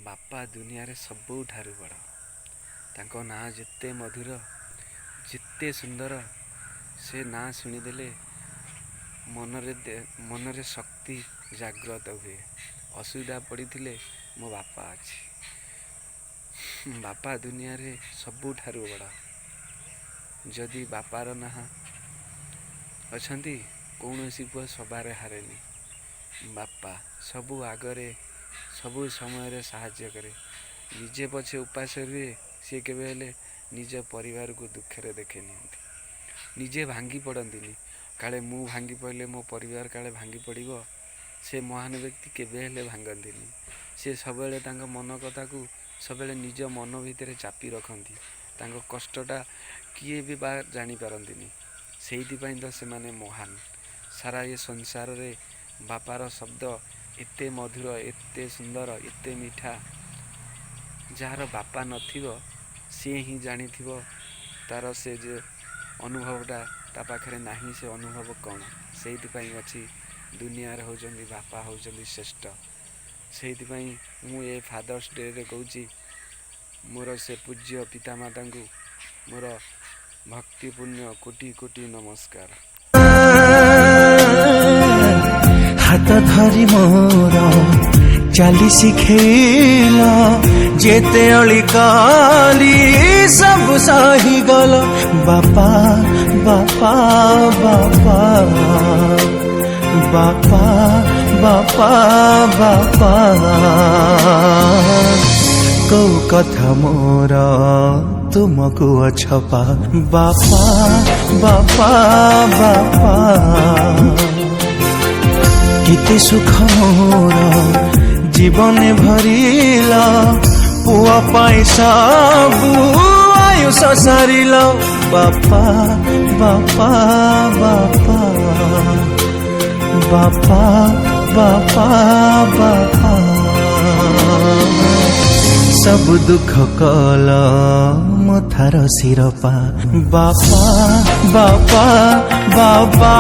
बापा दुनिया रे सबुठारु बड़। तांको ना जेते मधुर जेते सुंदर से ना शुणिदेले मनरे शक्ति जाग्रत हुए। असुविधा पड़े मो बापा अच्छी। बापा दुनिया रे सबुठारु बड़। जदि बापार ना अच्छी कौन सी पुआ सबारे हारेनी। बापा सबु आगरे सबु समय साहाय्य करे। निजे पछे उपास रुए सी केबे निज परिवार को दुखे देखे नि। निजे भांगी पड़ती काले मु भांगी पड़े मो परिवार काले भांगी पड़ो। से महान व्यक्ति केबे भांगती से सब मन कथा को सब निज मन भितर चापी रखती। कष्टटा किए भी बा जानी पारती। से तो से माने महान। सारा ये संसार रे बापार शब्द एते मधुर एते सुंदर एते मीठा। जार बापा नथिबो सी ही जानी तार से जे अनुभवटा ता पाखरे नाही से अनुभव कौन। से अच्छी दुनिया रे होजंदी बापा होजंदी श्रेष्ठ। से मु ए फादर्स डे रे कहूँ मोर से पूज्य पितामाता को मोर भक्तिपूर्ण कोटि कोटि नमस्कार। हाथ धरी मोर चाली शिखेला जेते अली काली सब सही गल। बापा बापा बापा बापा बापा बापा को कथा मोर तुमको अछपा। बापा बापा बापा केते सुख मोर जीवन भरिला पुआ पाई सबु आयुष सारिल। बापा बापा बापा बापा बापा बापा सब दुख कल मथार सिरपा। बापा बापा बापा